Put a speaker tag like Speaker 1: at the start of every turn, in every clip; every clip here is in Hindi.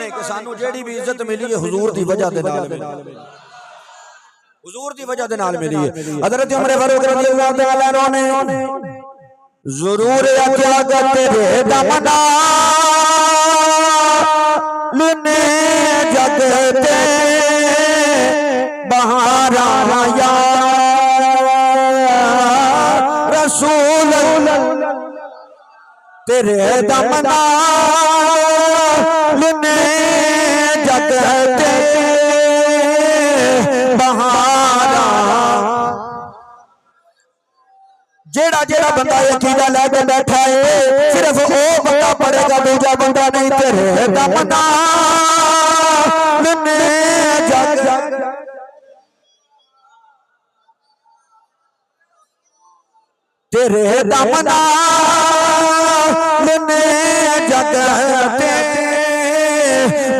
Speaker 1: है कि सानू जेड़ी भी इज्जत मिली है हुजूर दी वजह दे नाल मिली, हुजूर दी वजह दे नाल मिली है। हजरत उमर फारूक रज़ियल्लाहु तआला अन्हु ने जरूर आख्या कि तेरे दमना लेने जगते बहारा या रसूल, तेरे दमना लेने जगते बहारा। जेड़ा जेड़ा बंदा अकीदा लैके बैठा है सिर्फ वो बंदा पढ़ेगा, दूजा बंदा नहीं। तेरे दमना लेने जग तेरे दमना लेने जगते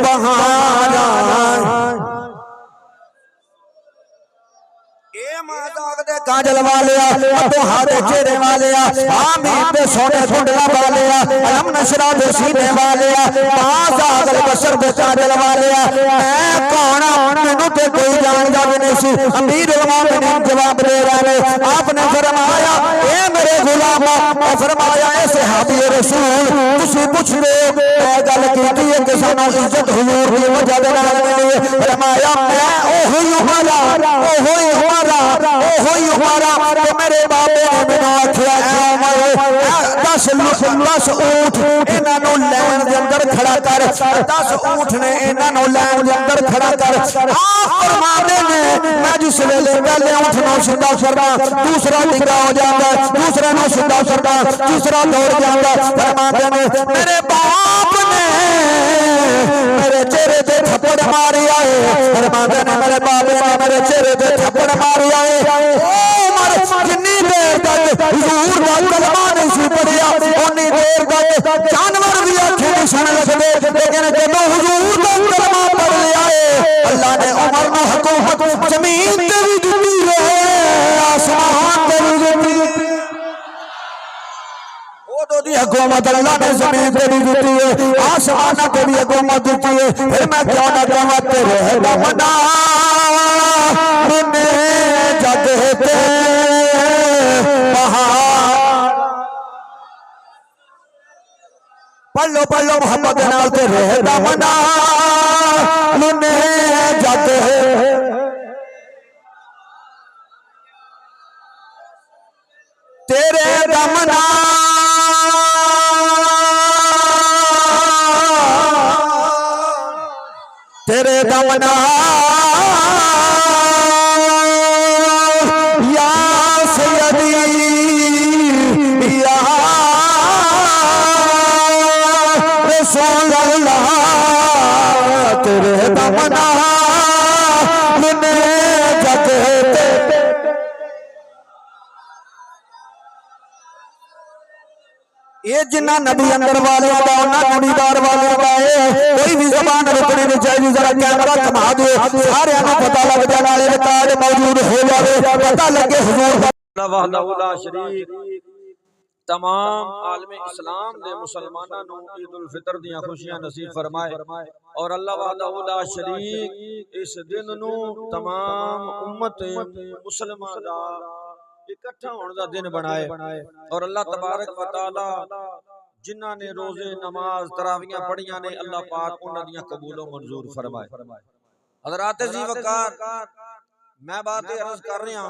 Speaker 1: बहारा। काजल वाले तो हाथ चेहरे वाले आमीन पे सोने सुंडला वाले अलम नशरा दे सीने वाले पास आगल बसर दे काजल वाले मैं कौन मैनू ते कोई जानदा भी नहीं सी। अमीर उलमा ने जवाब दे रहे आपने फरमाया ए मेरे गुलाम, फरमाया ए सहाबी रसूल तुसी पूछ दे मैं गल कीती है कि सानू इज्जत हुजूर दी वजह दे नाल मिली है। फरमाया मैं ओही हमारा ओही हमारा ओही हमारा तो मेरे बाबे ने मैनू आख्या 10 ऊंट इन्हां नू लैन दे अंदर खड़ा कर, 10 ऊंट ने इन्हां नू लैन दे अंदर खड़ा कर। फरमाते ने मैं जिस वेले पहले ऊंट नू सीधा करदा दूसरा डिगा हो जाता, दूसरे नू सीधा करदा तीसरा दौड़ जाता। फरमाते ने मेरे बाप ने मेरे चेहरे ते थप्पड़ मारिया है, फरमाते ने मेरे बाप ने मेरे चेहरे ते थप्पड़ मारिया है। जिन्नी देर तक हुजूर दा कलमा नहीं सी पढ़िया उन्नी देर तक जानवर भी आंखें नहीं सुन सकते, लेकिन जब हुजूर दा कलमा पढ़ लिया है अल्लाह ने उमर नू हुकूमत जमीन ते भी दी है आसमान ते भी दी। ओदो दी हुकूमत अल्लाह ने जमीन ते भी दी है आसमान ते भी हुकूमत दी है। फिर मैं क्यों ना कहूं तेरे दमना लेने जगते पढ़ लो मोहम्मद नाल तेरे दमना लेने जाते तेरे दमना तेरे दमना या सैयदी या रसूल अल्लाह तेरे दमना लेने जगते। ये जिन्ना नबी अंदर वाले का उन्ना कुड़ीदार वाले का है कोई भी जबान रुकनी नहीं चाहिए। जरा कैमरा घुमा दो सारे पता लग जाए नाले रिकॉर्ड मौजूद हो जाए पता लगे हुजूर वहदहुल्ला शरीक तमाम आलमे इस्लाम दे मुसलमानां नूं ईद उल फितर दियां खुशियां नसीब फरमाए और अल्लाह वहदहुल्ला शरीक इस दिन नूं तमाम उम्मत मुसलमान दा इकट्ठा होने का दिन बनाए और अल्लाह तबारक व तआला जिन्हां ने रोजे नमाज तरावियां पढ़ियां ने अल्लाह पाक उन्हां दियां कबूल व मंजूर फरमाए। हज़रात जी वकार मैं बात अर्ज कर रहा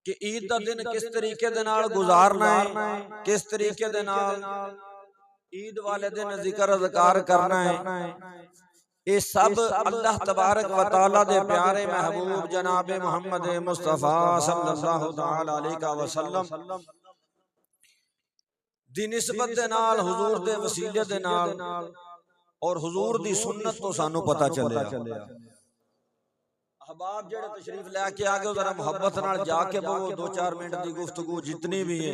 Speaker 1: कि ईद का दिन किस तरीके दे नाल गुजारना है, किस तरीके दे नाल ईद वाले दिन जिक्र अज़कार करना है, ये सब अल्लाह तबारक व तआला दे प्यारे महबूब जनाब मोहम्मद मुस्तफा सल्लल्लाहु तआला अलैहि वसल्लम दी निस्बत दे नाल हुजूर दे वसीले दे नाल और हुजूर दी सुन्नत तो सानू पता चलिया। अहबाब जेड़े तशरीफ लेके आ गए जरा मोहब्बत नाल जाके बोलो 2-4 मिनट दी गुफ्तगू जितनी भी है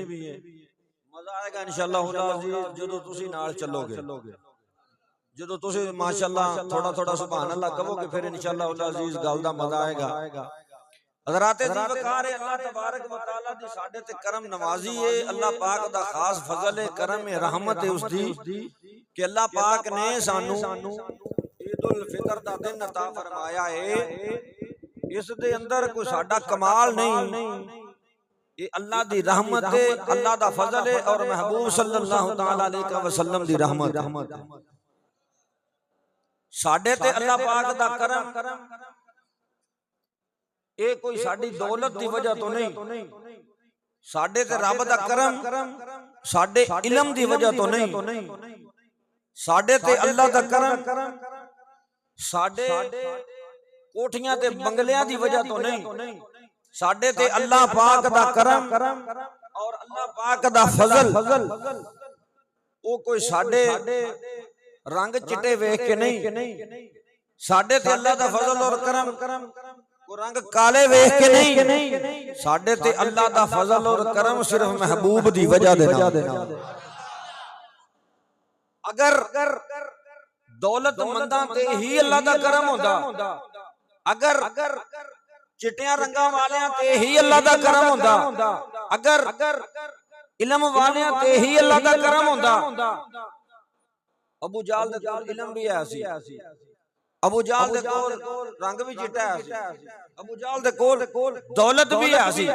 Speaker 1: मजा आएगा इंशाअल्लाह अज़ीज़ जदों तुसी नाल चलोगे, जदों तुसी माशाअल्लाह थोड़ा थोड़ा सुभान अल्लाह कहोगे फिर इंशाअल्लाह अज़ीज़ गल दा मजा आएगा। हज़रात जी वकार अल्लाह तबारक व तआला दी साडे ते करम नवाजी है, अल्लाह पाक दा खास फजल है करम है रहमत है उसदी
Speaker 2: कि अल्लाह पाक ने सानू ईद उल फितर दा दिन अता फरमाया है। इस दे अंदर कोई साडा कमाल नहीं, ये अल्लाह दी रहमत है, अल्लाह दा फजल है और महबूब सल्लल्लाहु तआला अलैहि वसल्लम दी रहमत। साडे ते अल्लाह पाक दा करम, ये कोई साडी दौलत दी वजह तो नहीं, साडे ते रब दा करम साडे इल्म दी वजह तो नहीं, साडे ते अल्लाह दा करम साडे कोठियां ते बंगलियां दी वजह तो नहीं, साडे ते अल्लाह पाक दा करम और अल्लाह पाक दा फजल। वो कोई साडे रंग चिट्टे वेख के नहीं, साडे ते अल्लाह दा फजल और करम को रंग काले वेख के नहीं, साडे ते अल्लाह दा फजल और करम सिर्फ महबूब दी वजह दे नाल। अगर दौलतमंदां ते ही अल्लाह दा करम होंदा, अगर चिट्टियां रंगां वालियां ते ही अल्लाह दा करम होंदा, अगर इल्म वालियां ते ही अल्लाह दा करम होंदा। अबू जाल दे कोल इल्म भी है सी, अबू जाल दे कोल रंग भी चिट्टा है सी, अबू जाल दे कोल दौलत भी है सी,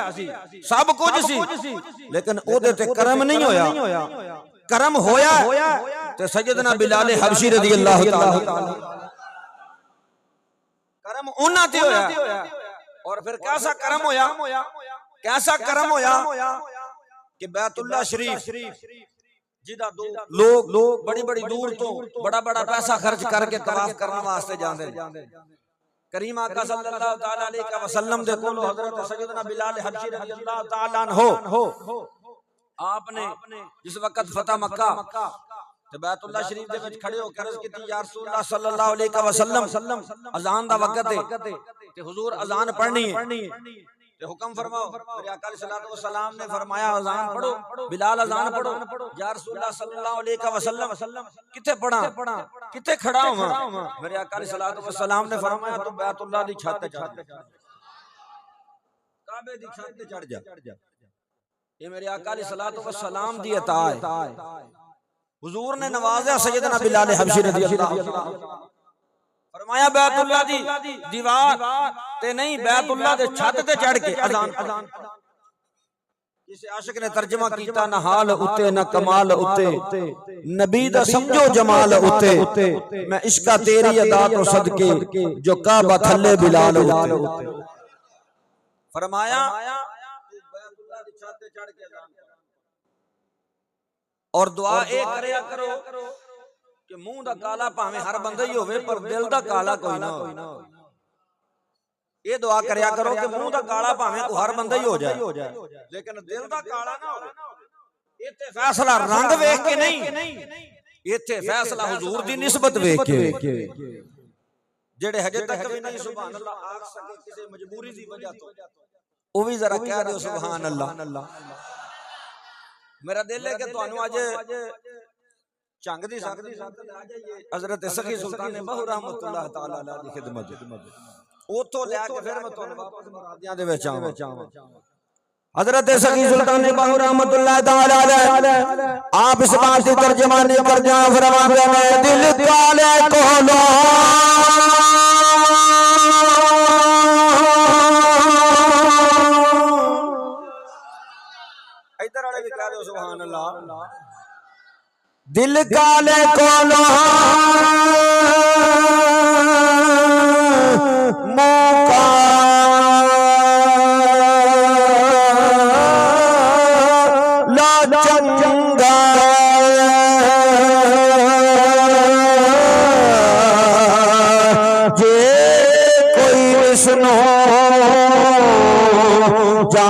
Speaker 2: सब कुछ सी, लेकिन ओदे ते करम नहीं होया। करम होया ते सैयदना बिलाल हबशी रज़ी अल्लाह तआला करम उन्हां ते होया। और फिर कैसा करम होया, कैसा करम होया कि बैतुल्लाह शरीफ जिदा लोग बड़ी बड़ी दूर तो बड़ा बड़ा पैसा खर्च करके तवाफ करने वास्ते जाते हैं। करीम आका सल्लल्लाहु तआला अलैहि वसल्लम दे कोल हजरत सैयदना बिलाल हबशी रज़ी अल्लाह तआला अन्हु आपने जिस वक्त फतह मक्का ते बैतुल्लाह शरीफ दे विच खड़े होकर अर्ज कीती, या रसूलुल्लाह सल्लल्लाहु अलैहि वसल्लम अजान दा वक्त है ते हुजूर अजान पढ़नी है ते हुक्म फरमाओ। मेरे आका अलैहिस्सलातु वस्सलाम ने फरमाया अजान पढ़ो, बिलाल अजान पढ़ो। या रसूलुल्लाह सल्लल्लाहु अलैहि वसल्लम किथे पढ़ा, किथे खड़ा हूं? मेरे आका अलैहिस्सलातु वस्सलाम ने फरमाया तू बैतुल्लाह दी छत ते चढ़ जा, काबे दी छत ते चढ़ जा। ये मेरे आका अलैहिस्सलातु वस्सलाम दी अता है। हुजूर ने नवाजा सैयदना बिलाल हबशी रज़ी अल्लाह तआला, फरमाया बैतुल्लाह दी दीवार ते नहीं, बैतुल्लाह दे छत ते चढ़ के अजान। किसी आशिक ने तर्जमा कीता, ना हाल उते ना कमाल उते, नबी दा समझो जमाल उते, मैं इश्का तेरी अदा तो सदके जो काबा थल्ले बिलाल उते। फरमाया बैतुल्लाह दी छत ते चढ़ के अजान और दुआ ए करया करो कि मुंह दा काला भावे हर बंदा ही होवे पर दिल दा काला कोई ना हो। ये दुआ करया करो कि मुंह दा काला भावे को हर बंदा ही हो जाए, लेकिन दिल दा काला ना होवे। इत्थे फैसला रंग वेख के नहीं, इत्थे फैसला हुजूर दी निस्बत वेख के। जेड़े हजे तक भी नहीं सुभान अल्लाह आख सके किसी मजबूरी दी वजह तो, ओ भी जरा कह दो सुभान अल्लाह। मेरा दिल है कि तुहानू अज चंग दी सकदी हजरत सखी सुल्तान बहु रहमतुल्लाह तआला अलैह दी खिदमत ओथों ले के फिर मैं तुहानू वापस मुरादियां दे विच आवां। हजरत सखी सुल्तान बहु रहमतुल्लाह तआला अलैह आप इस बात की तर्जुमानी कर जा फरमाते हैं, दिल काले कोलो इधर वाले भी कह दो सुभान अल्लाह। दिल काले कोलो मौका ला चंगा जे कोई सुनो जा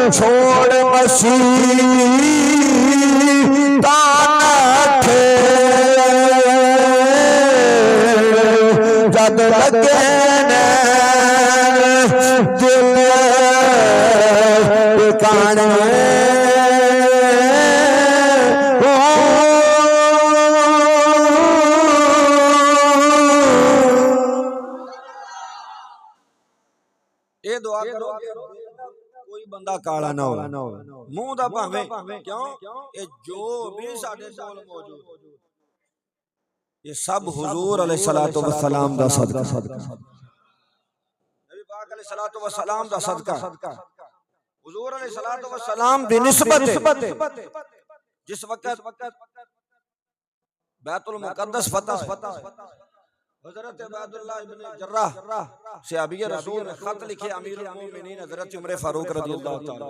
Speaker 1: छोड़ मसीह तान थे जब लगे दिल काने
Speaker 2: ये दुआ करो कोई बंदा काला ना हो मुंह दा भावे क्यों ये जो भी साडे कोल मौजूद ये सब हुजूर अलैहिस्सलातु वस्सलाम दा सदका नबी पाक अलैहिस्सलातु वस्सलाम दा सदका हुजूर अलैहिस्सलातु वस्सलाम दी निस्बत जिस वक्त बैतुल मुकद्दस फतह हज़रत अब्दुल्लाह इब्न जर्राह सहाबी रसूल ने खत लिखे अमीरुल मोमिनीन हज़रत उमर फारूक रज़ियल्लाहु तआला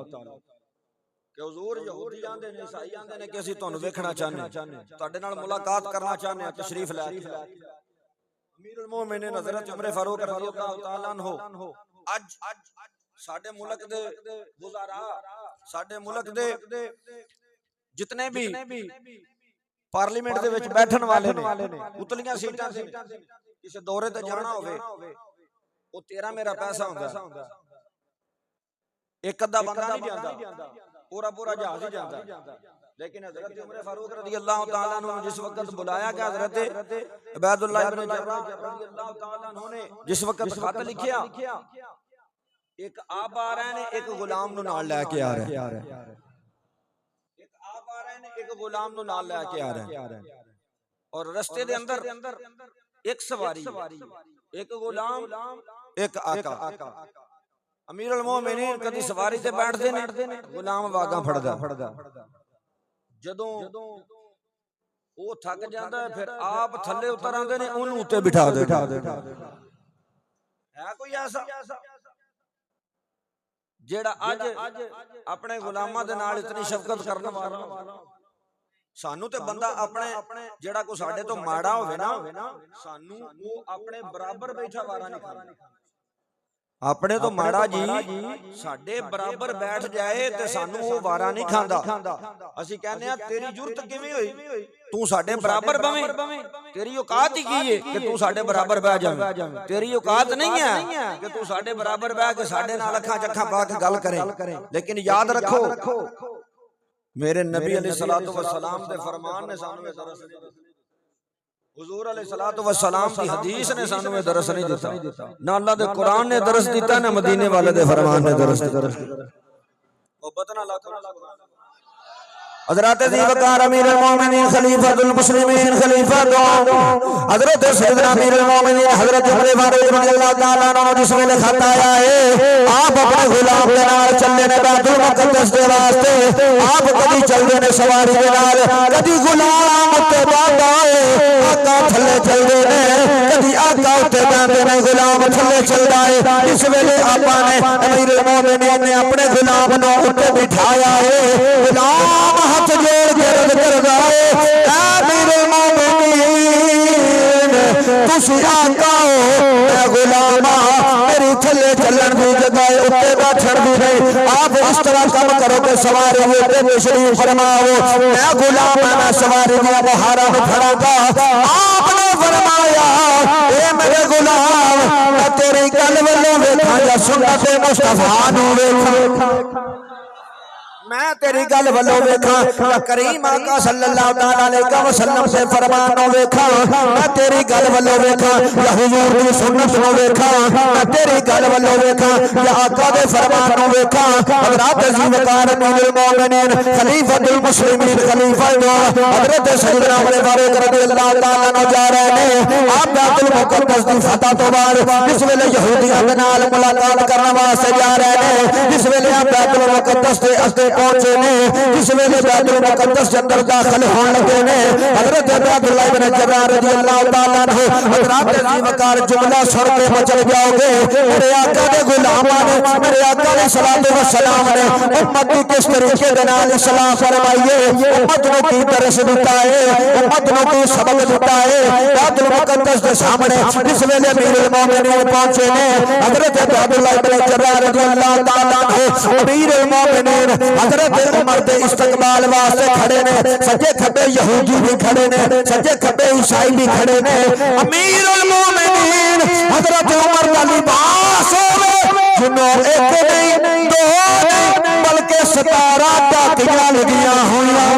Speaker 2: कि हुजूर यहूदी आंदे ने ईसाई आंदे ने कि ਅਸੀਂ ਤੁਹਾਨੂੰ ਵੇਖਣਾ ਚਾਹੁੰਦੇ ਤੁਹਾਡੇ ਨਾਲ ਮੁਲਾਕਾਤ ਕਰਨਾ ਚਾਹੁੰਦੇ ਹਾਂ ਤਸ਼ਰੀਫ ਲੈ ਕੇ ਅਮੀरुल मोमिनीन हज़रत उमर फारूक रज़ियल्लाहु तआला अन्हु ਅੱਜ ਸਾਡੇ ਮੁਲਕ ਦੇ ਗੁਜ਼ਾਰਾ ਸਾਡੇ ਮੁਲਕ ਦੇ ਜਿਤਨੇ ਵੀ ਪਾਰਲੀਮੈਂਟ ਦੇ ਵਿੱਚ ਬੈਠਣ ਵਾਲੇ ਨੇ ਉਤਲੀਆਂ ਸੀਟਾਂ ਤੇ ਕਿਸੇ ਦੌਰੇ ਤੇ ਜਾਣਾ ਹੋਵੇ ਉਹ ਤੇਰਾ ਮੇਰਾ ਪੈਸਾ ਹੁੰਦਾ ਇੱਕ ਅੱਧਾ ਬੰਦਾ ਨਹੀਂ ਜਾਂਦਾ पूरा पूरा जहाज ही जाता लेकिन हज़रत उमर फारूक रज़ियल्लाहु तआला अन्हु जिस वक्त बुलाया गया हज़रत अब्दुल्लाह इब्न जर्राह रज़ियल्लाहु तआला अन्हु ने जिस वक्त खत लिखिया एक आप आ रहे ने एक गुलाम नु नाल लेके आ रहे एक आप आ रहे ने एक गुलाम नु नाल लेके आ रहे और रास्ते दे अंदर एक सवारी एक गुलाम एक आका अमीरुल मोमिनीन कदी सवारी ते बैठदे ने गुलाम वागा फड़दा जदों ਉਹ ਥੱਕ ਜਾਂਦਾ ਹੈ ਫਿਰ ਆਪ ਥੱਲੇ ਉਤਰ ਆਉਂਦੇ ਨੇ ਉਹਨੂੰ ਉੱਤੇ ਬਿਠਾ ਦੇ ਹੈ ਕੋਈ ਐਸਾ ਜਿਹੜਾ ਅੱਜ ਆਪਣੇ ਗੁਲਾਮਾਂ ਦੇ ਨਾਲ ਇਤਨੀ ਸ਼ਫਕਤ ਕਰਨ ਵਾਲਾ ਸਾਨੂੰ ਤੇ ਬੰਦਾ ਆਪਣੇ ਜਿਹੜਾ ਕੋ ਸਾਡੇ ਤੋਂ ਮਾੜਾ ਹੋਵੇ ਨਾ ਸਾਨੂੰ ਉਹ ਆਪਣੇ ਬਰਾਬਰ ਬੈਠਾ ਵਾਰਾ ਨਹੀਂ ਖਾਂਦਾ अपने तो माड़ा जी साडे बराबर बैठ जाए ते सानू वो वारा नहीं खांदा असी कहने तेरी जुरत किवें होई तू साडे बराबर बवें तेरी औकात ही की है कि तू साडे बराबर बैठ जावे तेरी औकात नहीं है कि तू साडे बराबर बैठ के साडे नाल अखां चखां पा के गल करे लेकिन याद रखो मेरे नबी अलैहिस्सलातु वस्सलाम दे फरमान ने सानू दरस हुजूर अलैहिस्सलातु वस्सलाम की हदीस ने सानू में दरस नहीं दिता ना अल्लाह दे कुरान ने दरस दिता ना मदीने वाले दे फरमान ने दरस दिता ओ बतना हज़रत ज़ीवकार अमीरुल मोमिनीन खलीफतुल मुस्लिमीन खलीफा दो हज़रत सैयदना अमीरुल मोमिनीन हज़रत उमर फारूक रज़ियल्लाहु तआला अन्हु जिस वेले खत आया है आप अपने गुलाम के नाल चलने ने बैतुल मुकद्दस दे वास्ते आप कभी चलदे ने सवारी दे नाल कभी गुलाम ते बांधा है आका थल्ले चलदे ने कभी आका उत्ते बांधे ने गुलाम थल्ले चलदा है इस वेले आपा ने अमीरुल मोमिनीन ने अपने गुलाम नु उत्ते बिठाया है गुलाम हाथ जोड़ के रद करदा है अमीरुल मोमिनीन तुसी आका हो मैं गुलाम मेरी थल्ले चलन दी जगह उत्ते बैठण दी नहीं आप इस तरह काम करो कि सवारी उत्ते तशरीफ फरमाओ मैं गुलाम मैं सवारी दी बहारा में फड़ागा आपने फरमाया ए मेरे गुलाम मैं तेरी गल वल्लों वेखां या सुन्नत मुस्तफा नू वेखां मैं तेरी गल वल्लों वेखां या करीम आका सल्लल्लाहु तआला अलैहि वसल्लम से फरमान नो वेखां मैं तेरी गल वल्लों वेखां या हुजूर दी सुन्नत नो वेखां मैं तेरी गल वल्लों वेखां या आका दे फरमान नो वेखां हज़रत ज़ीवकार अमीरुल मोमिनीन खलीफतुल मुस्लिमीन खलीफा दो हज़रत सैयदना उमर फारूक रज़ियल्लाहु तआला अन्हु जा रहे ने आप बैतुल मुकद्दस दी फतह तो बाद जिस वेले यहूदियों दे नाल मुलाकात करने वास्ते जा रहे ने जिस वेले आप बैतुल मुकद्दस दे पहुंचे ने जिस वेले बैतुल मुकद्दस के अंदर दाखिल होने लगे ने हज़रत अब्दुल्लाह
Speaker 1: इब्न जर्राह रज़ियल्लाहु ताला अन्हु हज़रत ज़ीवकार जुमला सुन के मचल जाओगे। मेरे आका दे गुलामां ने मेरे आका ने सलातो व सलाम ने उम्मत की किस तरीके दे नाल सलाम फरमाइए, उम्मत नूं की दरस दिता है, उम्मत नूं की सबक दिता है। बैतुल मुक़द्दस दे सामने जिस वेले अमीरुल मोमिनीन पहुंचे ने हज़रत अब्दुल्लाह इब्न जर्राह रज़ियल्लाहु ताला अन्हु अमीरुल मोमिनीन हज़रत उमर दे इस्तकबाल वास्ते खड़े ने। सज्जे खब्बे यहूदी भी खड़े ने, सज्जे खब्बे ईसाई भी खड़े ने। अमीरुल मोमिनीन हज़रत उमर दा लिबास होवे जिन्हों एक नहीं दो नहीं बल्कि 17 टाकियां लगियां होइयां।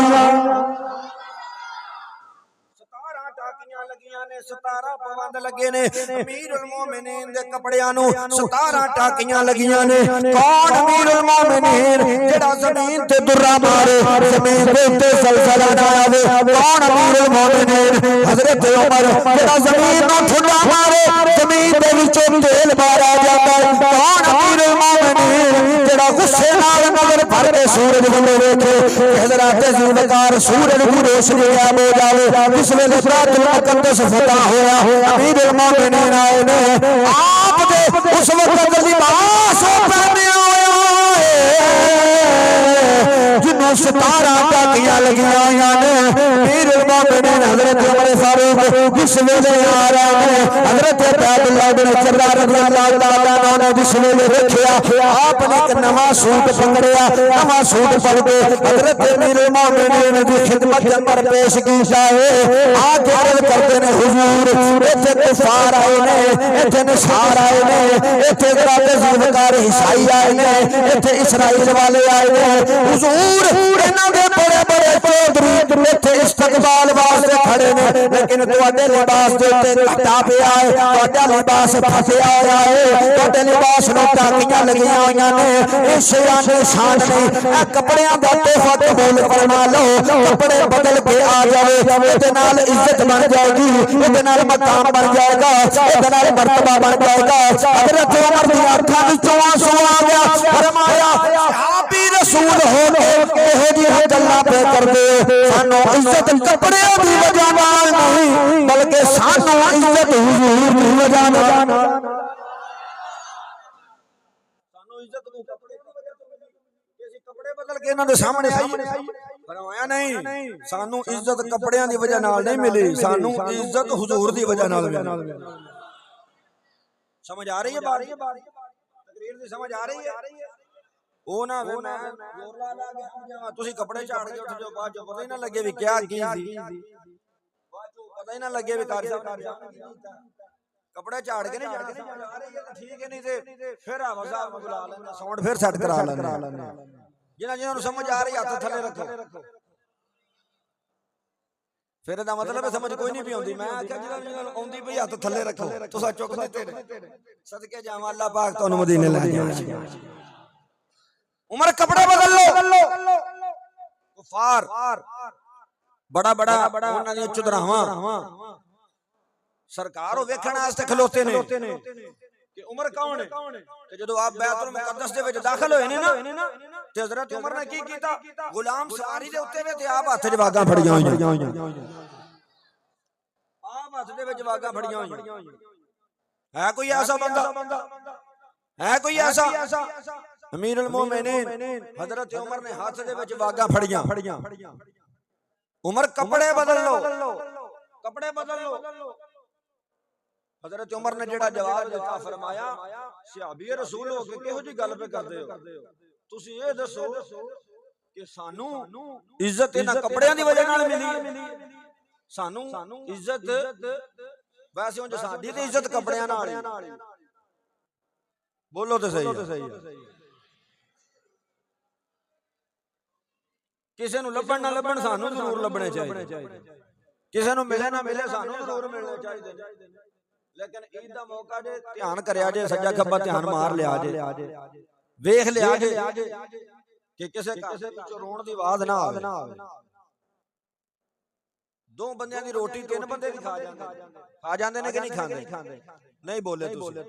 Speaker 2: 17 पवंद लगे ने अमीरुल मोमिनीन दे कपड़ियां नु 17 टाकियां लगियां ने। कौन अमीरुल मोमिनीन जेड़ा जमीन ते दुर्रा मारे जमीन दे उत्ते ज़लज़ला ना आवे? कौन अमीरुल मोमिनीन? हज़रत उमर जेड़ा जमीन नूं ठुड्डा मारे जमीन दे विचों तेल मारा जांदा। कौन अमीरुल मोमिनीन जेड़ा गुस्से नाल नजर भर के सूरज वल्ले वेखे हज़रत ज़ुल्फ़कार सूरज की रोशनी गायब हो जावे। जिस वेले बैतुल मुक़द्दस फतह होया अमीरुल मोमिनीन आए ने आप दे उस वक्त लिबास पहने होए जिन्हों 17 टाकियां लगियां ने। अमीरुल मोमिनीन हज़रत उमर फारूक जिस वेले आ रहे हैं हज़रत अब्दुल्लाह इब्न जर्राह रज़ियल्लाहु ताला अन्हु ने जिस वेले देखा आपने एक नवा सूट पकड़िया, नवा सूट पकड़ के हज़रत अमीरुल मोमिनीन की खिदमत अंदर पेश किया है। आके अर्ज़ करते ने हुजूर इत्थे कुफार आए ने, इत्थे नसार आए ने, इत्थे ज़ीवकार ईसाई आए ने, इत्थे इसराइल वाले आए ने। हुजूर इन्हां दे बड़े बड़े चौधरी इत्थे इस्तकबाल वास्ते खड़े ने लेकिन तुहाडे लिबास दे उत्ते घाटा पिया है, तुहाडा लिबास फसिया होया है, तुहाडे लिबास नूं टाकियां लगियां होईयां ने। इस शान शान नहीं ए कपड़ियां दा तोहफा कबूल फरमा लो। कपड़े बदल के आ जावे इहदे नाल इज्जत बन जाएगी, इहदे नाल मकाम बन जाएगा, इहदे नाल मर्तबा बन जाएगा। हज़रत उमर दी अखां विचों आंसू आ गया। फरमाया सहाबी रसूल हो के इहो जिहियां गल्लां पे करदे सानू इज्जत कपड़े दी वजह नाल नहीं बल्कि सानू इज्जत हुजूर दी वजह नाल। सानू इज्जत नूं कपड़े दी वजह तो मिली कि ਅਸੀਂ कपड़े बदल के इन्हां दे सामने आईए। फरमाया नहीं सानू इज्जत कपड़ियां दी वजह नाल नहीं मिली, सानू इज्जत हुजूर दी वजह नाल मिली। समझ आ रही है बात? तकरीर दी समझ आ रही है? ओ ना वे मैं जोर ला ला के आ जावां तुसी कपड़े झाड़ के उठ जाओ बाद जो पता ही ना लगे भी क्या की सी, बाद जो पता ही ना लगे भी कारी साहब कपड़े झाड़ के नहीं जाना। समझ आ रही है? ठीक है नहीं ते फिर आवा साहब को बुला लेना, साउंड फिर सेट करा लेना। जिन्हां जिन्हां नूं समझ आ रही हाथ थल्ले रखो। फिर दा मतलब है समझ कोई नहीं पई आउंदी। मैं आख्या जिन्हां जिन्हां नूं आउंदी पई हाथ थल्ले रखो तुसां चुक दित्ते ने। सदके जावां अल्लाह पाक तुहानूं मदीने ले जावे। उमर कपड़े बदल लो। कुफार बड़ा बड़ा उन्हां दी चुदरावां सरकार हो वेखण वास्ते खलोते ने कि उमर कौन है। ते जदों आप बैतुल मुक़द्दस दे विच दाखिल होए ने ना ते हज़रत उमर ने की कीता गुलाम सवारी दे उत्ते वे ते आप हत्थ च वागां फड़ियां होईयां। आप हत्थ दे विच वागां फड़ियां होईयां। है कोई ऐसा बंदा? है कोई ऐसा? अमीरुल मोमिनीन हज़रत उमर ने हाथ दे विच वागां फड़ियां। उमर कपड़े बदल लो, कपड़े बदल लो। हज़रत उमर ने जेड़ा जवाब दिता फरमाया सहाबी रसूल हो के किहो जी गल पे करदे हो? तुसी ये दसो कि सानू इज्जत इन्हां कपड़ियां दी वजह नाल मिली, सानू इज्जत वैसे उंज साडी ते इज्जत कपड़ियां नाल। बोलो तो सही है। किसी नूं लभण ना लभण सानू जरूर लभणे चाहिए, किसी नूं मिले ना मिले सानू जरूर मिलने चाहिए। लेकिन ईद दा मौका जे ध्यान करया जे सज्जा खब्बा ध्यान मार लिया जे वेख लिया जे कि किसे पिछों रोण दी आवाज ना आवे। दो बंदियां दी रोटी तीन बंदे भी खा जांदे ने कि नहीं खांदे? नहीं बोले तुसी।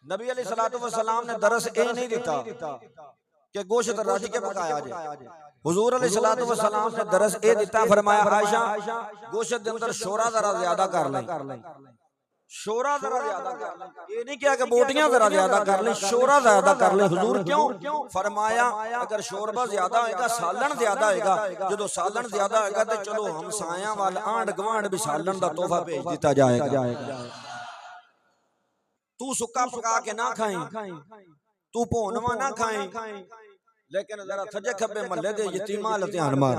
Speaker 2: नबी अलैहिस्सलातु वस्सलाम ने दरस ए नहीं दिता कि गोश्त रज के पकाया जे। हुजूर अलैहिस्सलातु वस्सलाम ने दरस ए दिता, फरमाया आयशा गोश्त दे अंदर शोरा जरा ज्यादा कर ले, शोरा जरा ज्यादा कर ले। ये नहीं किया कि बोटियां जरा ज्यादा कर ले, शोरा ज्यादा कर ले। हुजूर क्यों? फरमाया अगर शोरबा ज्यादा होएगा, सालन ज्यादा होएगा, जो सालन ज्यादा होएगा तो चलो हमसायां वाल आंड गवांड भी सालन दा तोहफा भेज दिता जाएगा। तू सुक्का पका के ना खाई, तू भोनवा ना खाई, लेकिन जरा सजे खब्बे महल्ले दे यतीमां वाल ध्यान मार,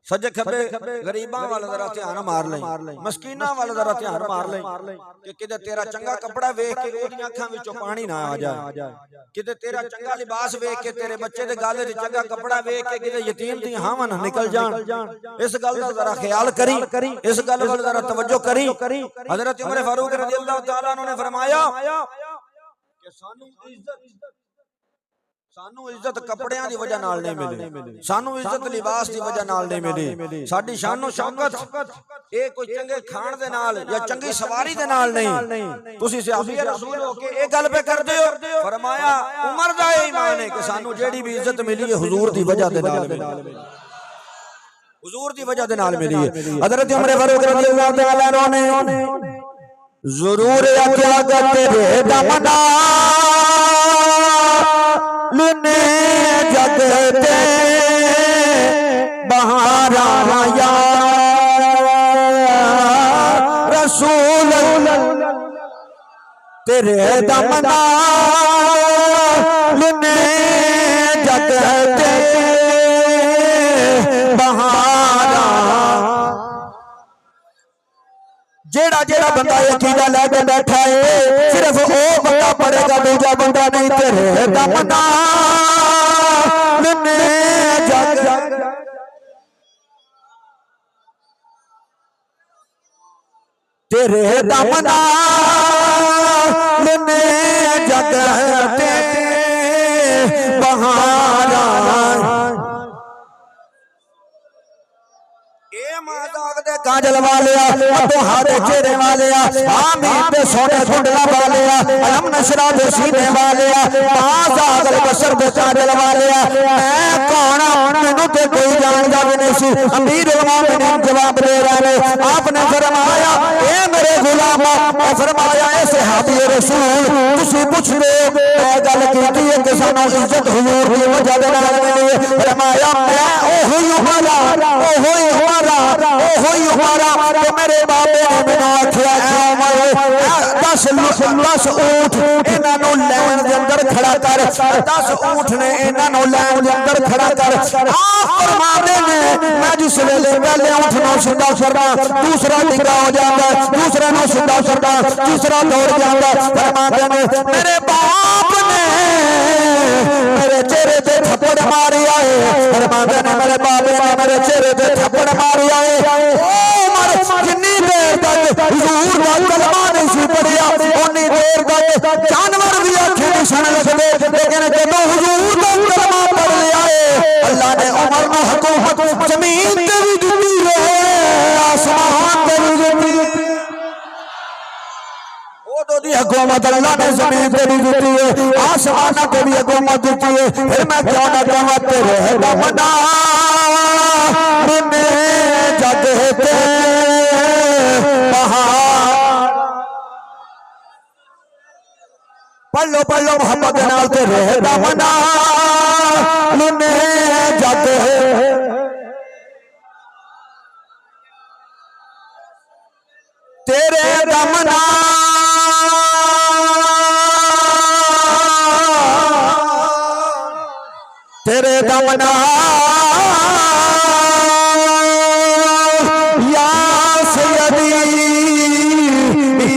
Speaker 2: सजे खब्बे गरीबां वाल जरा ध्यान मार ले, मस्कीनां वाल जरा ध्यान मार ले कि किते तेरा चंगा कपड़ा वेख के ओदी अखां विचों पानी ना आ जाए, किते तेरा चंगा लिबास वेख के तेरे बच्चे दे गल च चंगा कपड़ा वेख के किते यतीम दी हां ना निकल जान। इस गल दा जरा ख्याल करी, इस गल वल जरा तवज्जो करी। हजरत उमर फारूक रज़ियल्लाहु तआला अन्हु ने फरमाया कि सानू इज्जत कपड़ियां दी वजह नाल नहीं मिली, सानू इज्जत लिबास दी वजह नाल नहीं मिली, साडी शानो शौकत ए कोई चंगे खान दे नाल या चंगी सवारी दे नाल नहीं। तुसी सहाबी रसूल हो के ए गल पे करदे हो। फरमाया उमर दा ईमान है कि सानू जेड़ी भी इज्जत मिली है हुजूर दी वजह दे नाल मिली, हुजूर दी वजह दे नाल मिली है। हजरत उमर फारूक रज़ियल्लाहु तआला अन्हु ने जरूर आख्या तेरे दमना लुने जगते बहारा या रसूल, तेरे दमना लुने जगते बहारा। जेड़ा जेड़ा बंदा यकीना लेके बैठा है सिर्फ वो बंदा पढ़ेगा, दूजा बंदा नहीं। तेरे दमना लुने जग, तेरे दमना लुने जगते बहारा। काजल वालिया तोहारे चेहरे वालिया, आमीन ते सोने कुंडला वालिया, अलम नशरा दे सीने वालिया, आजाद बशर दे काजल वालिया, मैं कौन मैनू ते कोई जानदा भी नहीं सी। अमीर उल मोमिनीन जवाब दे रहे, आपने फरमाया ए मेरे गुलामा, फरमाया ए सहाबी रसूल तुसी पुछ लो मैं गल कीती है कि सानू इज्जत हुजूर दी वजह दे नाल मिली है। फरमाया मैं ओही हमारा ओही हमारा ओही हमारा तो मेरे बाबे ने मैनू आखिया 10 ऊंट इन्हां नू लैन दे अंदर खड़ा कर, 10 ऊंट ने इन्हां नू लैन दे अंदर खड़ा कर। आप फरमाते ने मैं जिस वेले पहले ऊंट नू सीधा करदा, दूसरा टिका हो जाता, दूसरे नू सीधा करदा, तीसरा दौड़ जाता। फरमाते ने मेरे बाप ने मेरे चेहरे ते थप्पड़ मारिया है, फरमाते ने मेरे बाप ने मेरे चेहरे ते थप्पड़ मारिया है। जिन्नी देर तक हुजूर दा कलमा नहीं सी पढ़िया उन्नी देर तक जानवर भी आंखें नहीं सन लगदे, लेकिन जदों हुजूर दा कलमा पढ़ लिया है अल्लाह ने उमर नू हुकूमत जमीन ते भी दित्ती है, आसमान ते भी दित्ती है। ओदों दी हुकूमत अल्लाह ने जमीन ते भी दित्ती है, आसमान ते भी हुकूमत दित्ती है। फिर मैं क्यों ना कहवां तेरे दमना लुने जगते पढ़ लो मोहम्मद नाल तेरे दमना लुने जग, तेरे दमना तेरे दमना या सयदी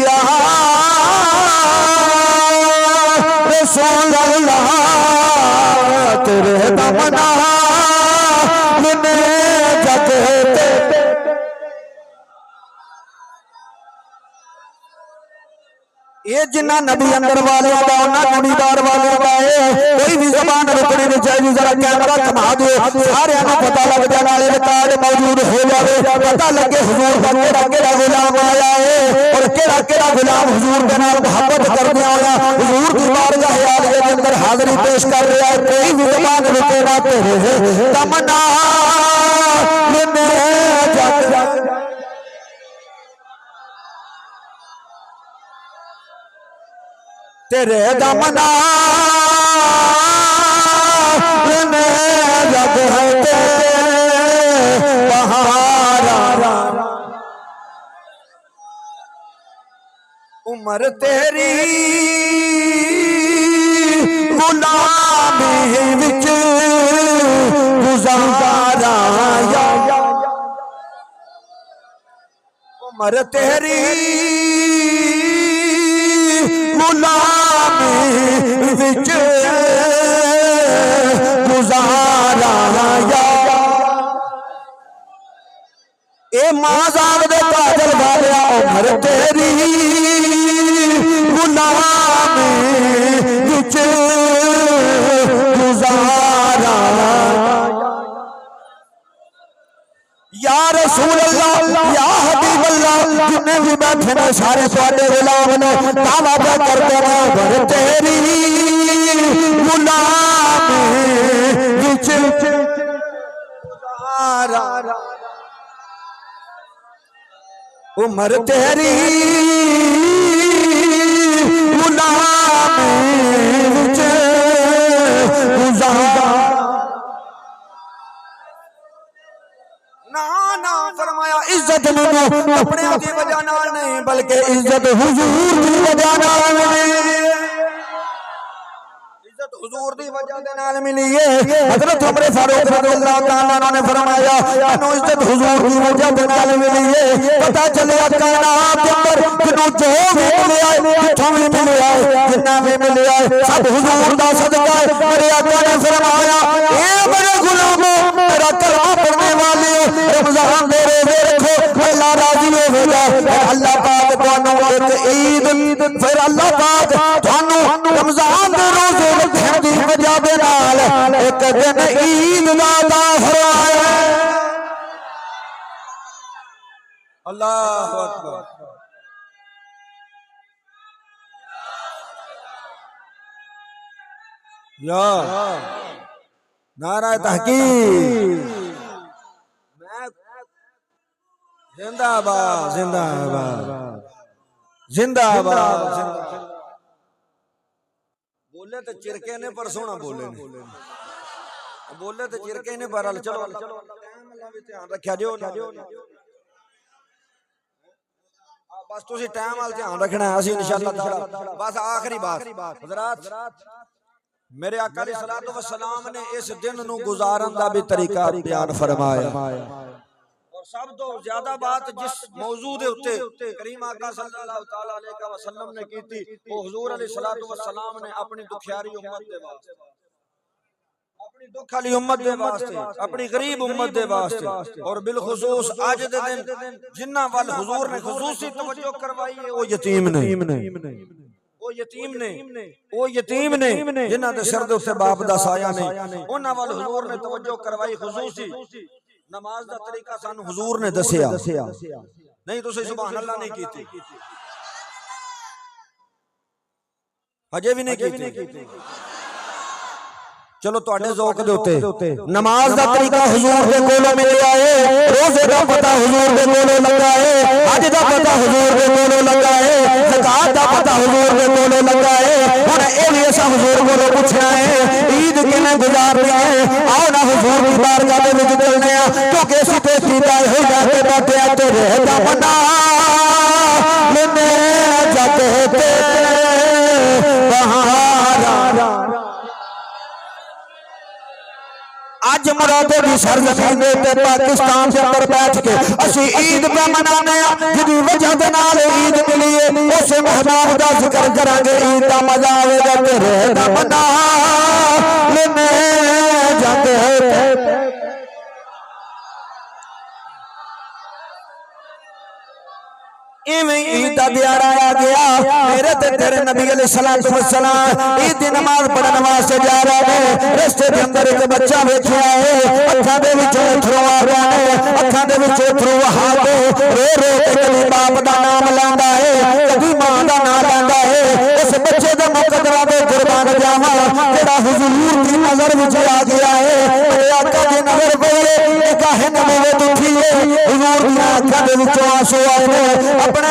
Speaker 2: या रसूल अल्लाह, तेरे दमना लुने जगते।
Speaker 1: ये जिन्ना नबी अंदर वाले का उन्ना कुड़ीदार वाले का कोई भी जबान रुकनी नहीं चाहिए जरा कैमरा घुमा दो सारे पता लग जाना रिकॉर्ड मौजूद हो जाए पता लगे हुजूर का केड़ा केड़ा गुलाम आया है और केड़ा केड़ा गुलाम हुजूर के नाल मोहब्बत करदे आया हुजूर की बारगाह याद के अंदर हाजिरी पेश कर रहा है कोई भी जबान रुके ना तेरे तमन्ना में जग तेरे दमना में जग है तेरे बहारा उम्र तेरी गुलामी विच गुजारा उम्र तेरी गुलामी विच गुजारा ए माज़ाग दे काजल वालिया उम्र तेरी गुलामी विच गुजारा या रसूल अल्लाह या हबीब अल्लाह जिन्ने भी बैठे ने सारे साडे गुलाम ने दावा करते हैं उम्र तेरी गुलामी विच गुजारा उम्र तेरी गुलामी विच गुजारा ना फरमाया इज्जत मैनू अपने की वजह नाल नहीं बल्कि इज्जत हुजूर की वजह नाल मिली इज्जत हुजूर की वजह दे नाल मिली है हजरत उमर फारूक रज़ियल्लाहु तआला अन्हु ने फरमाया मैनू इज्जत हुजूर की वजह दे नाल मिली है पता चलिया कायनात के अंदर जिन्नू जो भी मिलिया जिथों भी मिलिया जिन्ना भी मिलिया सब हुजूर दा सदका है मेरे आका ने फरमाया ए मेरे गुलामों मेरा कलमा पढ़ने वाले रमजान दे रोजे रखो अल्लाह राजी होगा अल्लाह पाक तुहानू एक ईद फिर अल्लाह पाक तुहानू रमजान दे रोजे रखने दी वजह दे नाल एक दिन ईद दा अता फरमाया अल्लाहु अकबर या नारा तहकीक जिंदाबाद जिंदाबाद जिंदाबाद बोले तो चिरके ने पर सोना बोले बोले तो चिरके ने पर चलो ध्यान रखा जो बस तुसी टाइम वाल ध्यान रखना है असि इंशाअल्लाह बस आखिरी बात हज़रात मेरे आका अलैहिस्सलातु वस्सलाम ने इस दिन नू गुजारन दा भी तरीका बयान फरमाया और सब तो ज्यादा बात जिस मौजू दे उत्ते करीम आका सल्लल्लाहु तआला अलैहि वसल्लम ने की थी वो हुजूर अलैहिस्सलातु वस्सलाम ने अपनी दुखियारी उम्मत दे वास्ते अपनी दुख वाली उम्मत दे वास्ते अपनी गरीब उम्मत दे वास्ते और बिलखुसूस आज दे दिन जिन्ना वल हुजूर ने खुसूसी तवज्जो करवाई है वो यतीम नहीं वो यतीम ने जिन्हां दे सिर दे उत्ते बाप दा साया नहीं उन्हां वल हुजूर ने तवज्जो करवाई खुसूसी नमाज दा तरीका सानू हुजूर ने दसिया नहीं तुसीं सुभान अल्लाह नहीं कीती हजे भी नहीं कीती चलो तुहाडे ज़ौक दे उत्ते नमाज दा तरीका हुजूर दे कोलों मिलिया है रोजे दा पता हुजूर दे कोलों लगा है हज दा पता हुजूर दे कोलों लगा है ज़कात दा पता हुजूर दे कोलों लगा है हुण ए भी असां हुजूर कोलों पुछना है ईद किवें गुजारनी है आओ ना हुजूर दी बारगाह दे विच चलने आ क्योंकि असीं ते कीता हो जाके बैठे तेरे दा मना मैंने जाते ते बहारा आज मुरादे की सरजमीन ते पाकिस्तान के अंदर बैठ के असी ईद पे मनाने जिहदी वजह दे नाल ईद मिली है उस महबूब दा जिक्र करांगे ईद दा मजा आवेगा तेरे दा मना लेने जाते हैं इवें ईद का दिहाड़ा आ गया मेरे ते तेरे नबी अलैहिस्सलातु वस्सलाम ईद दी नमाज पढ़न वास्ते जा रहे हैं रस्ते दे अंदर एक बच्चा वेखिया है अखां दे विच अथरू आ रहे हैं अखां दे विच अथरू वहा के रो रो के कभी बाप दा नाम लैंदा है कभी मां दा नाम लैंदा है उस बच्चे दे मुकद्दरा दे कुर्बान जावां जेड़ा हुजूर दी नजर विच आ गया है मेरे आका दी नजर कोले निगाह नबूवत उठी है हुजूर दी आंखां दे विचों आंसू आए ने अपने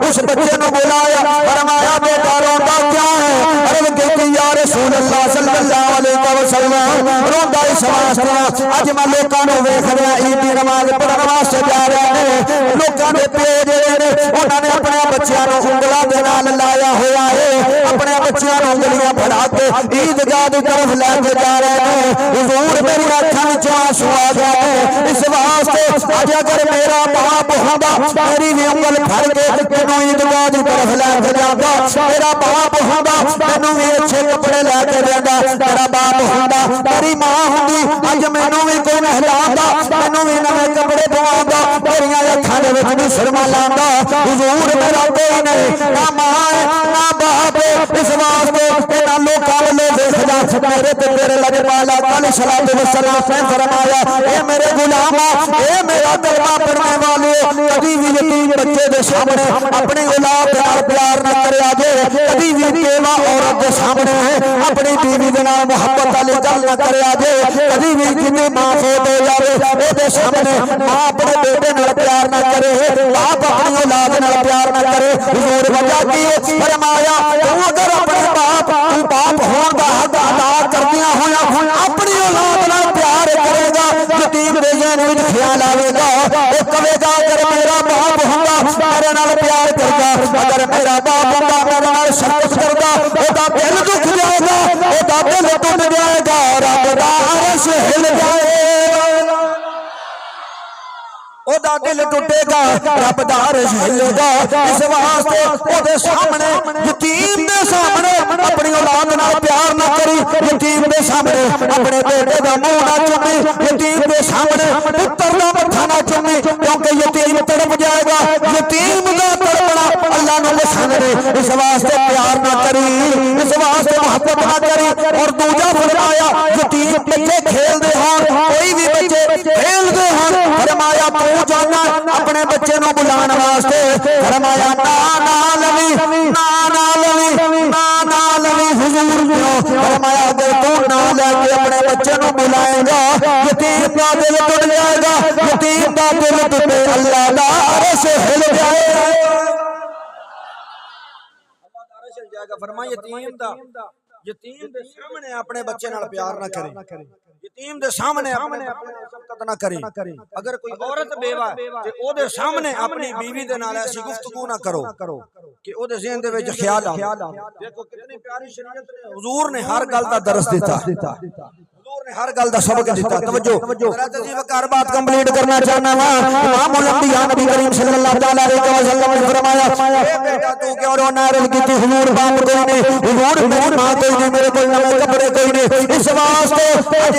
Speaker 1: उस बच्चे ने बुलाया फरमाया बेटा रोंदा क्या है अरे कहती या रसूल अल्लाह सल्लल्लाहु अलैहि वसल्लम रोंदा इस वास्ते अज मैं लोकां नु वेख रहा ईद दी नमाज पढ़न वास्ते जा रहे हैं लोकां दे पिओ जेड़े ने उन्हां ने अपने बच्चों नु उंगलां दे नाल लाया होया है अपने बच्चों नु उंगलियां फड़ा के ईदगाह दी तरफ लेके जा रहे हैं हुजूर मेरी अखां विचों आंसू आ गए इस वास्ते अज अगर मेरा बाप होंदा मेरी भी उंगल फड़ के मैनू ईदगाह दी तरफ लेके जांदा मेरा बाप होंदा मैनू भी अच्छे कपड़े लेके देंदा मेरा बाप होंदा मेरी मां होंदी अज मैनू भी कोई नहलांदा मैनू भी नवे कपड़े पवांदा मेरियां अखां दे विच भी सुरमा लांदा हुजूर मेरा कोई नहीं ना मां है ना बाप इस वास्ते इन्हां लोकां वल्लों देखदा मेरे ते तेरे लजपाल आका अलैहिस्सलातु वस्सलाम ने फरमाया ए मेरे गुलामा ए मेरा कलमा पढ़ने वाले कभी भी यतीम बच्चे दे सामने अपनी औलाद दे नाल प्यार ना करया जे कभी भी बेवा औरत दे सामने अपनी बीवी दे नाल मोहब्बत वाली गल ना करया जे कभी भी किते मां फौत हो जावे ओदे सामने मां अपने बेटे नाल प्यार ना करे बाप अपनी औलाद नाल प्यार ना करे हुजूर वजह की फरमाया तू अगर अपने बाप होण दा हक अदा करदियां होया अपनी औलाद नाल प्यार करेगा यतीम दे जहन विच ख्याल आवेगा ओ कहेगा अगर मेरा बाप होंदा मेरे नाल प्यार करदा अगर मेरा बाप होंदा मेरे नाल शफकत करदा ओदा दिल दुख जाएगा ओदा दिल टूट जाएगा रब दा अर्श हिल जाएगा ओदा दिल टूटेगा रब दा अर्श हिलेगा इस वास्ते ओदे सामने यतीम दे सामने अपनी औलाद नाल प्यार ना करी यतीम दे सामने अपने बेटे दा मुंह ना चूमी यतीम दे सामने पुत्र दा मत्था ना चूमी क्योंकि यतीम तड़प जाएगा यतीम दा तड़पना अल्लाह नू पसंद नहीं इस वास्ते प्यार ना करी इस वास्ते मोहब्बत ना करी और दूजा फरमाया यतीम बच्चे खेलदे होण कोई भी बच्चे खेलदे होण फरमाया तू जाना अपने बच्चे नु बुलाने वास्ते फरमाया ना ना लवी ना ना लवी ना ना लवी हुजूर ने फरमाया अगर तू ना लेके अपने बच्चे नु बुलाएगा यतीम का दिल टूट जाएगा यतीम का दिल टूटे अल्लाह दा अर्श हिल जाएगा
Speaker 2: अल्लाह दा अर्श हिल जाएगा फरमाया यतीम दे सामने अपने बच्चे नाल प्यार ना करे यतीम दे सामने अपने शफकत ना करे अगर कोई औरत बेवा ते ओदे सामने अपनी बीवी दे नाल ऐसी गुफ्तगू ना करो कि ओदे ज़हन दे विच ख्याल आ देखो कितनी प्यारी शरीयत ने हुजूर ने हर गल दा दर्स दिता हुजूर ने हर गल दा सबक दिता तवज्जो जरा तजी वकार बात कंप्लीट करना चाहना हां इमामुल अंबिया नबी करीम सल्लल्लाहु अलैहि वसल्लम ने फरमाया ए बेटा तू क्यों रोना अर्ज कीती हुजूर बाप कोई नहीं हुजूर मेरी मां कोई नहीं मेरे कोल नवे कपड़े कोई नहीं इस वास्ते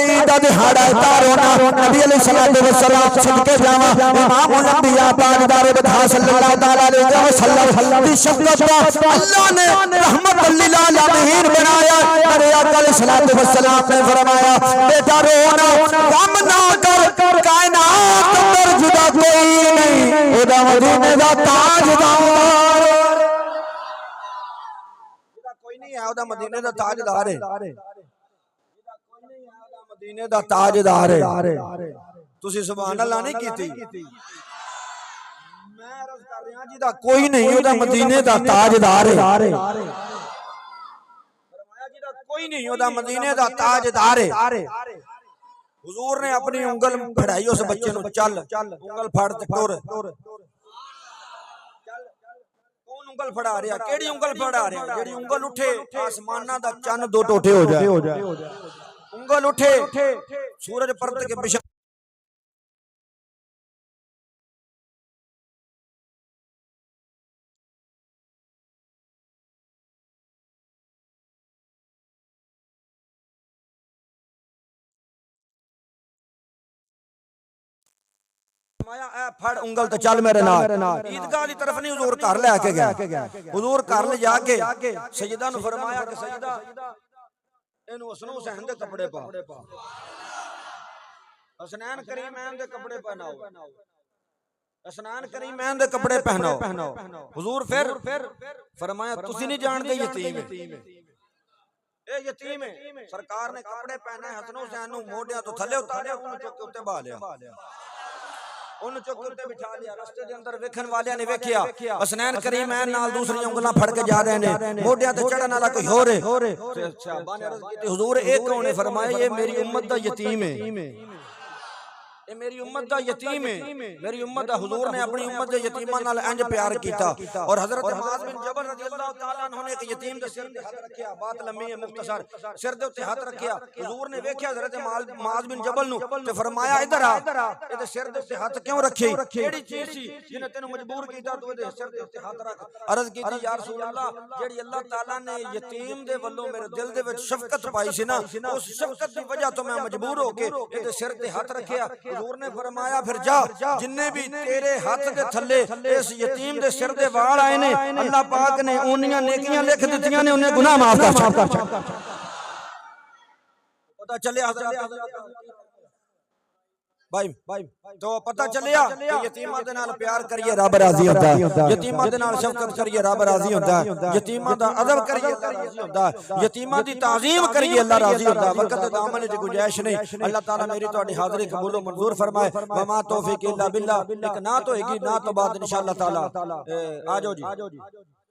Speaker 2: ईद दा दिहाड़ा है रोना नबी अलैहिस्सलातु वस्सलाम सदके जावा इमामुल अंबिया पाकदार बधा सल्लल्लाहु अलैहि वसल्लम दी शफकत का अल्लाह ने रहमत लिल आलमीन बनाया मेरे आका अलैहिस्सलातु वस्सलाम ने फरमाया बेटा रोना गम ना कर कायनात अंदर जुदा कोई नहीं ओदा मदीने दा ताजदार कोई नहीं है ओदा मदीने दा ताजदार है मदीने दा ताजदार है तुसी सुभान अल्लाह नहीं कीती मैं अर्ज कर रहा जी दा कोई नहीं ओदा मदीने दा ताजदार है कोई नहीं ओदा मदीने दा ताजदार है हुजूर ने अपनी उंगल फड़ाई उस बच्चे नु चल उंगल फड़ ते टुर कौन उंगल फड़ा रहा केड़ी उंगल फड़ा रहा जेड़ी उंगल उठे आसमाना दा चन्न दो टोटे हो जाए उंगल उठे सूरज परत के पिछे फरमाया ए फड़ उंगल ते चल मेरे नाल ईदगाह दी तरफ नहीं हुजूर घर लेके गया हुजूर घर ले जाके सैयदा नु फरमाया कि सैयदा इनु हसन हुसैन दे कपड़े पा हसनैन करीमैन दे कपड़े पहनाओ हसनैन करीमैन दे कपड़े पहनाओ हुजूर फिर फरमाया तुसी नहीं जानते यतीम है ए यतीम है सरकार ने कपड़े पहने हसन हुसैन नु मोढियां तो थल्ले उतारे उन्हें चुक के उत्ते बा लिया उन्हें चुक के उत्ते बिठा लिया रस्ते दे अंदर वेखण वालियां ने वेखिया हसनैन करीमैन नाल दूसरी उंगलां फड़ के जा रहे ने मोढियां ते चढ़न वाला कोई होर है सहाबा ने अर्ज की हुजूर एक कौन है फरमाया ये मेरी उम्मत दा यतीम है ये मेरी उम्मत दा यतीम है मेरी उम्मत दा हुजूर ने अपनी उम्मत दे यतीमां नाल इंज प्यार कीता और हजरत मुआज बिन जबल रज़ियल्लाहु ताला अन्हु ने एक यतीम दे सिर ते हाथ रखिया बात लम्मी है मुख्तसर सिर दे उत्ते हाथ रखिया हुजूर ने वेख्या हजरत मुआज बिन जबल नु ते फरमाया इधर आ इहदे सिर दे उत्ते हाथ क्यों रखे केड़ी चीज सी जिने तेनु मजबूर कीता तू इहदे सिर दे उत्ते हाथ रख अर्ज कीती या रसूल अल्लाह जेड़ी अल्लाह ताला ने यतीम दे वल्लों मेरे दिल दे विच शफकत पाई सी ना उस शफकत दी वजह तो मैं मजबूर हो के इहदे सिर ते हाथ रखिया हुजूर ने फरमाया फिर जा जिन्ने भी तेरे हाथ दे थल्ले इस यतीम दे सिर दे वाल आए ने अल्लाह पाक ने उन्नियां नेकियां लिख दित्तियां ने उन्हें गुनाह माफ कर पता चले भाई तो पता चलिया कि यतीमां दे नाल प्यार करिए रब राजी होंदा है यतीमां दे नाल शफकत करिए रब राजी होंदा है यतीमां दा अदब करिए अल्लाह राजी होंदा है यतीमां दी ताजीम करिए अल्लाह राजी होंदा है वक्त दे दामन च गुंजाइश नहीं अल्लाह ताला मेरी तुहाडी हाज़री कबूल व मंजूर फरमाए व मा तौफीक इल्ला बिल्लाह एक नात होएगी नात तो बाद इंशाअल्लाह ताला आ जाओ जी